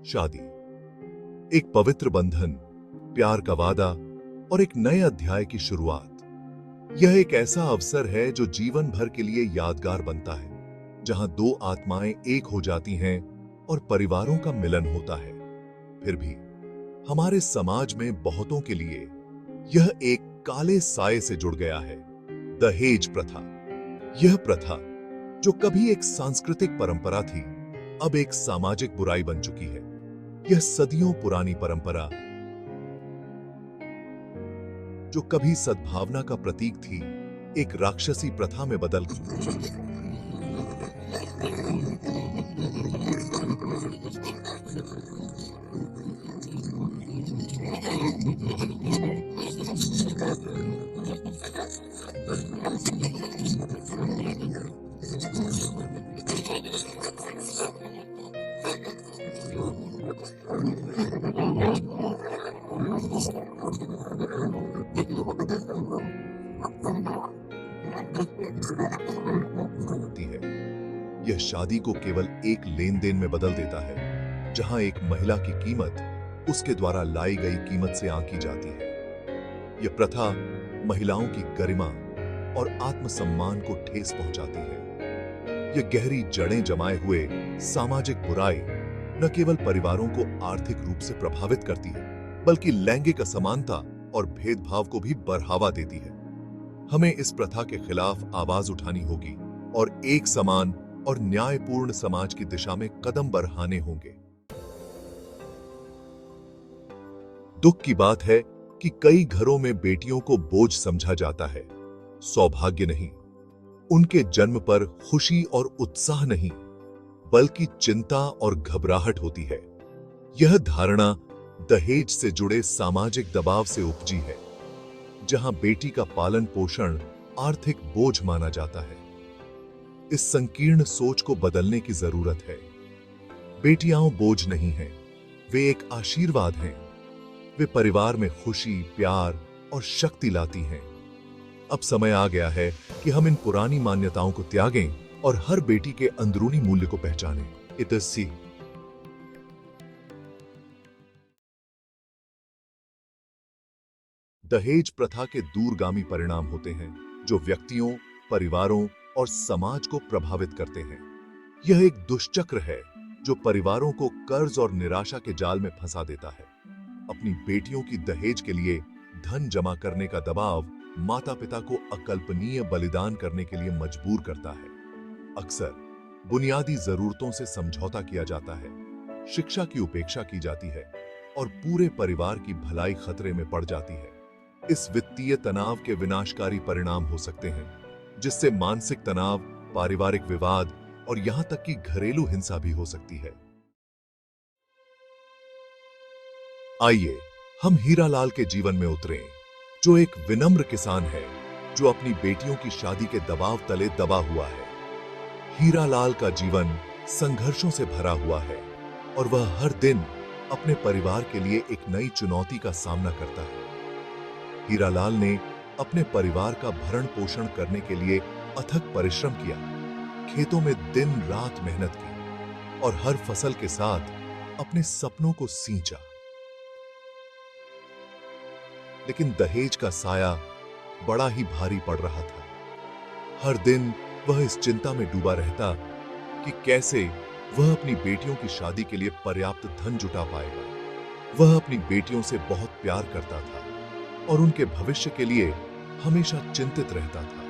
शादी एक पवित्र बंधन, प्यार का वादा और एक नए अध्याय की शुरुआत। यह एक ऐसा अवसर है जो जीवन भर के लिए यादगार बनता है, जहां दो आत्माएं एक हो जाती हैं और परिवारों का मिलन होता है। फिर भी हमारे समाज में बहुतों के लिए यह एक काले साए से जुड़ गया है, दहेज प्रथा। यह प्रथा जो कभी एक सांस्कृतिक परंपरा थी, अब एक सामाजिक बुराई बन चुकी है। यह सदियों पुरानी परंपरा जो कभी सद्भावना का प्रतीक थी, एक राक्षसी प्रथा में बदल है। यह शादी को केवल एक लेन देन में बदल देता है, जहां एक महिला की कीमत उसके द्वारा लाई गई कीमत से आंकी जाती है। यह प्रथा महिलाओं की गरिमा और आत्मसम्मान को ठेस पहुंचाती है। यह गहरी जड़ें जमाए हुए सामाजिक बुराई न केवल परिवारों को आर्थिक रूप से प्रभावित करती है, बल्कि लैंगिक असमानता और भेदभाव को भी बढ़ावा देती है। हमें इस प्रथा के खिलाफ आवाज उठानी होगी और एक समान और न्यायपूर्ण समाज की दिशा में कदम बढ़ाने होंगे। दुख की बात है कि कई घरों में बेटियों को बोझ समझा जाता है, सौभाग्य नहीं। उनके जन्म पर खुशी और उत्साह नहीं, बल्कि चिंता और घबराहट होती है। यह धारणा दहेज से जुड़े सामाजिक दबाव से उपजी है, जहां बेटी का पालन पोषण आर्थिक बोझ माना जाता है। इस संकीर्ण सोच को बदलने की जरूरत है। बेटियां बोझ नहीं हैं, वे एक आशीर्वाद हैं। वे परिवार में खुशी, प्यार और शक्ति लाती हैं। अब समय आ गया है कि हम इन पुरानी मान्यताओं को त्यागें और हर बेटी के अंदरूनी मूल्य को पहचानें। इतसी दहेज प्रथा के दूरगामी परिणाम होते हैं, जो व्यक्तियों, परिवारों और समाज को प्रभावित करते हैं। यह एक दुष्चक्र है जो परिवारों को कर्ज और निराशा के जाल में फंसा देता है। अपनी बेटियों की दहेज के लिए धन जमा करने का दबाव माता-पिता को अकल्पनीय बलिदान करने के लिए मजबूर करता है। अक्सर बुनियादी जरूरतों से समझौता किया जाता है, शिक्षा की उपेक्षा की जाती है और पूरे परिवार की भलाई खतरे में पड़ जाती है। इस वित्तीय तनाव के विनाशकारी परिणाम हो सकते हैं, जिससे मानसिक तनाव, पारिवारिक विवाद और यहां तक कि घरेलू हिंसा भी हो सकती है। आइए हम हीरालाल के जीवन में उतरें, जो एक विनम्र किसान है जो अपनी बेटियों की शादी के दबाव तले दबा हुआ है। हीरालाल का जीवन संघर्षों से भरा हुआ है और वह हर दिन अपने परिवार के लिए एक नई चुनौती का सामना करता है। हीरालाल ने अपने परिवार का भरण पोषण करने के लिए अथक परिश्रम किया, खेतों में दिन रात मेहनत की और हर फसल के साथ अपने सपनों को सींचा। लेकिन दहेज का साया बड़ा ही भारी पड़ रहा था। हर दिन वह इस चिंता में डूबा रहता कि कैसे वह अपनी बेटियों की शादी के लिए पर्याप्त धन जुटा पाएगा। वह अपनी बेटियों से बहुत प्यार करता था और उनके भविष्य के लिए हमेशा चिंतित रहता था।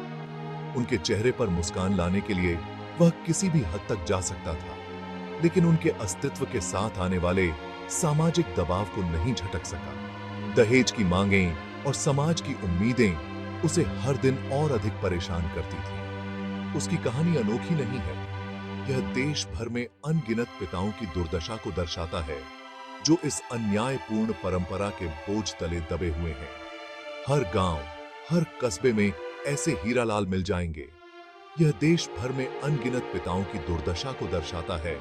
उनके चेहरे पर मुस्कान लाने के लिए वह किसी भी हद तक जा सकता था, लेकिन उनके अस्तित्व के साथ आने वाले सामाजिक दबाव को नहीं झटक सका। दहेज की मांगें और समाज की उम्मीदें उसे हर दिन और अधिक परेशान करती थी। उसकी कहानी अनोखी नहीं है। यह देश भर में अनगिनत पिताओं की दुर्दशा को दर्शाता है, जो इस अन्यायपूर्ण परंपरा के बोझ तले दबे हुए हैं। हर गांव, हर कस्बे में ऐसे हीरालाल मिल जाएंगे। यह देश भर में अनगिनत पिताओं की दुर्दशा को दर्शाता है।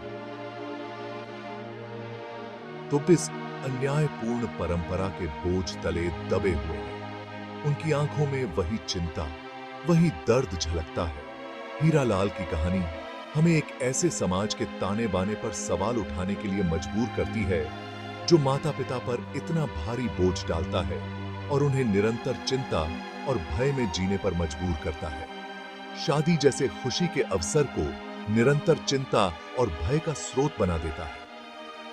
तो इस अन्यायपूर्ण परंपरा के बोझ तले दबे हुए हैं। उनकी आंखों में वही चिंता, वही दर्द झलकता है। हीरालाल की कहानी हमें एक ऐसे समाज के ताने बाने पर सवाल उठाने के लिए मजबूर करती है जो माता पिता पर इतना भारी बोझ डालता है और उन्हें निरंतर चिंता और भय में जीने पर मजबूर करता है। शादी जैसे खुशी के अवसर को निरंतर चिंता और भय का स्रोत बना देता है।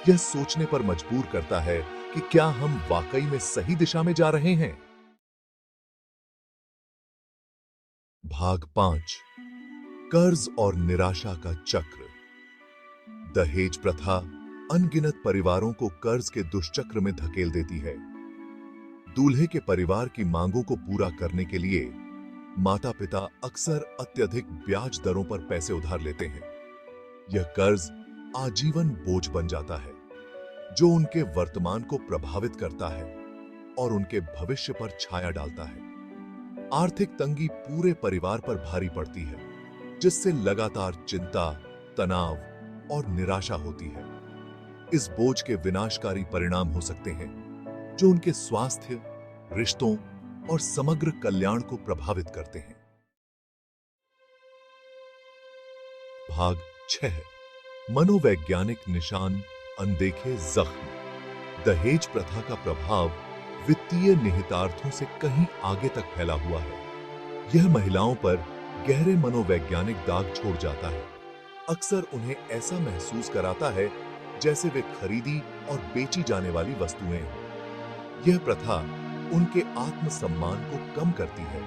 यह सोचने पर मजबूर करता है कि क्या हम वाकई में सही दिशा में जा रहे हैं। भाग 5 कर्ज और निराशा का चक्र। दहेज प्रथा अनगिनत परिवारों को कर्ज के दुष्चक्र में धकेल देती है। दूल्हे के परिवार की मांगों को पूरा करने के लिए माता पिता अक्सर अत्यधिक ब्याज दरों पर पैसे उधार लेते हैं। यह कर्ज आजीवन बोझ बन जाता है जो उनके वर्तमान को प्रभावित करता है और उनके भविष्य पर छाया डालता है। आर्थिक तंगी पूरे परिवार पर भारी पड़ती है, जिससे लगातार चिंता, तनाव और निराशा होती है। इस बोझ के विनाशकारी परिणाम हो सकते हैं जो उनके स्वास्थ्य, रिश्तों और समग्र कल्याण को प्रभावित करते हैं। भाग 6 मनोवैज्ञानिक निशान, अनदेखे जख्म। दहेज प्रथा का प्रभाव वित्तीय निहितार्थों से कहीं आगे तक फैला हुआ है। यह महिलाओं पर गहरे मनोवैज्ञानिक दाग छोड़ जाता है। अक्सर उन्हें ऐसा महसूस कराता है जैसे वे खरीदी और बेची जाने वाली वस्तुएं हैं। यह प्रथा उनके आत्मसम्मान को कम करती है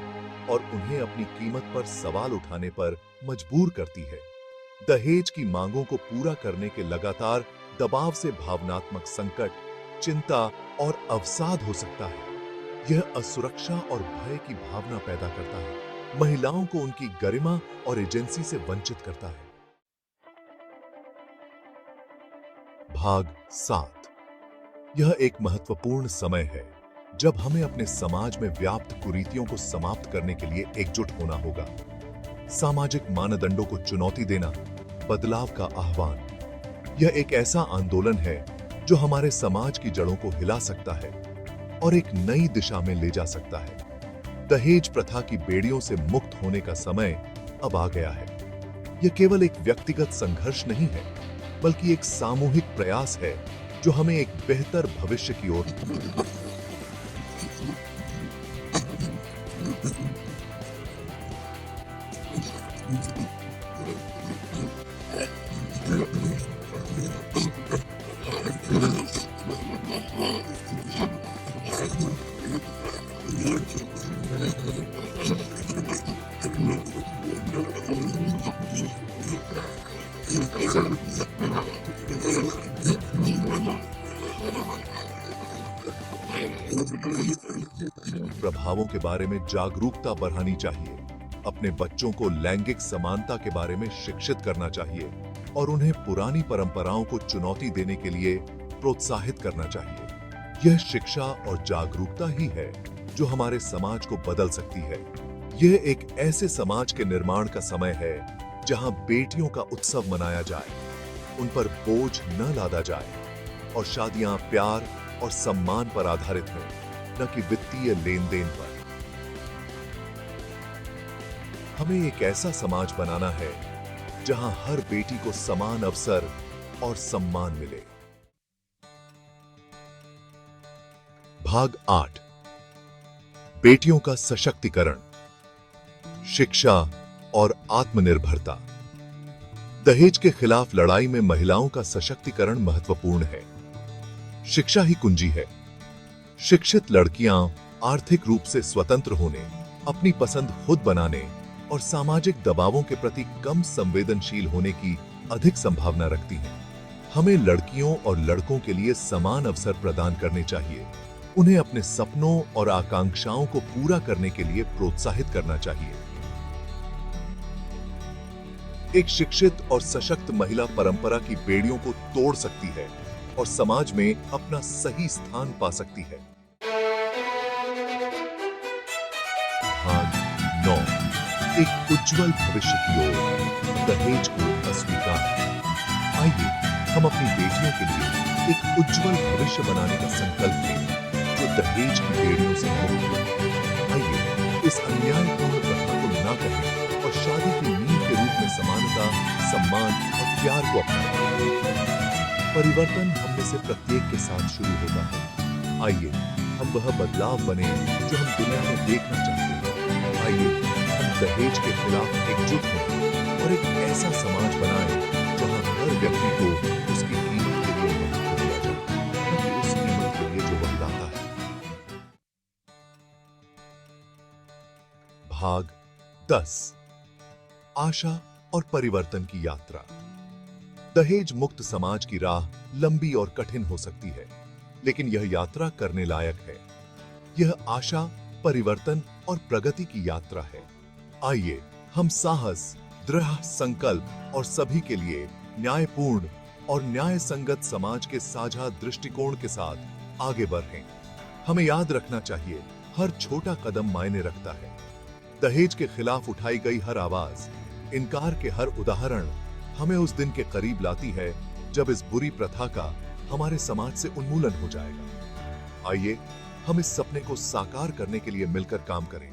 और उन्हें अपनी कीमत पर सवाल उठाने पर मजबूर करती है। दहेज की मांगों को पूरा करने के लगातार दबाव से भावनात्मक संकट, चिंता और अवसाद हो सकता है। यह असुरक्षा और भय की भावना पैदा करता है, महिलाओं को उनकी गरिमा और एजेंसी से वंचित करता है। भाग 7 यह एक महत्वपूर्ण समय है जब हमें अपने समाज में व्याप्त कुरीतियों को समाप्त करने के लिए एकजुट होना होगा। सामाजिक मानदंडों को चुनौती देना, बदलाव का आह्वान। यह एक ऐसा आंदोलन है जो हमारे समाज की जड़ों को हिला सकता है और एक नई दिशा में ले जा सकता है। दहेज प्रथा की बेड़ियों से मुक्त होने का समय अब आ गया है। यह केवल एक व्यक्तिगत संघर्ष नहीं है, बल्कि एक सामूहिक प्रयास है जो हमें एक बेहतर भविष्य की ओर प्रभावों के बारे में जागरूकता बढ़ानी चाहिए। अपने बच्चों को लैंगिक समानता के बारे में शिक्षित करना चाहिए और उन्हें पुरानी परंपराओं को चुनौती देने के लिए प्रोत्साहित करना चाहिए। यह शिक्षा और जागरूकता ही है जो हमारे समाज को बदल सकती है। यह एक ऐसे समाज के निर्माण का समय है जहां बेटियों का उत्सव मनाया जाए, उन पर बोझ न लादा जाए और शादियां प्यार और सम्मान पर आधारित हों, न कि वित्तीय लेन देन पर। हमें एक ऐसा समाज बनाना है जहां हर बेटी को समान अवसर और सम्मान मिले। भाग 8 बेटियों का सशक्तिकरण, शिक्षा और आत्मनिर्भरता। दहेज के खिलाफ लड़ाई में महिलाओं का सशक्तिकरण महत्वपूर्ण है। शिक्षा ही कुंजी है। शिक्षित लड़कियां आर्थिक रूप से स्वतंत्र होने, अपनी पसंद खुद बनाने और सामाजिक दबावों के प्रति कम संवेदनशील होने की अधिक संभावना रखती हैं। हमें लड़कियों और लड़कों के लिए समान अवसर प्रदान करने चाहिए। उन्हें अपने सपनों और आकांक्षाओं को पूरा करने के लिए प्रोत्साहित करना चाहिए। एक शिक्षित और सशक्त महिला परंपरा की बेड़ियों को तोड़ सकती है और समाज में अपना सही स्थान पा सकती है। भाग 9 एक उज्जवल भविष्य की ओर, दहेज को अस्वीकार। आइए हम अपनी बेटियों के लिए एक उज्जवल भविष्य बनाने का संकल्प लें जो दहेज की बेड़ियों से मुक्त हो। आइए इस अन्यायपूर्ण प्रथा को ना करें और शादी की नींव के रूप में में समानता, सम्मान और प्यार को अपनाएं। परिवर्तन हम में से प्रत्येक के साथ शुरू होता है। आइए हम वह बदलाव बने जो हम दुनिया में देखना चाहते हैं। आइए हम दहेज के खिलाफ एकजुट हों और एक ऐसा समाज बनाएं जहां हर व्यक्ति को उसकी कीमत के लिए महत्व दिया जाए, न कि उस कीमत के लिए जो वह लाता है। भाग 10। आशा और परिवर्तन की यात्रा। दहेज मुक्त समाज की राह लंबी और कठिन हो सकती है, लेकिन यह यात्रा करने लायक है। यह आशा, परिवर्तन और प्रगति की यात्रा है। आइए हम साहस, दृढ़ संकल्प और सभी के लिए न्यायपूर्ण और न्याय संगत समाज के साझा दृष्टिकोण के साथ आगे बढ़ें। हमें याद रखना चाहिए, हर छोटा कदम मायने रखता है। दहेज के खिलाफ उठाई गई हर आवाज, इनकार के हर उदाहरण हमें उस दिन के करीब लाती है जब इस बुरी प्रथा का हमारे समाज से उन्मूलन हो जाएगा। आइए हम इस सपने को साकार करने के लिए मिलकर काम करें।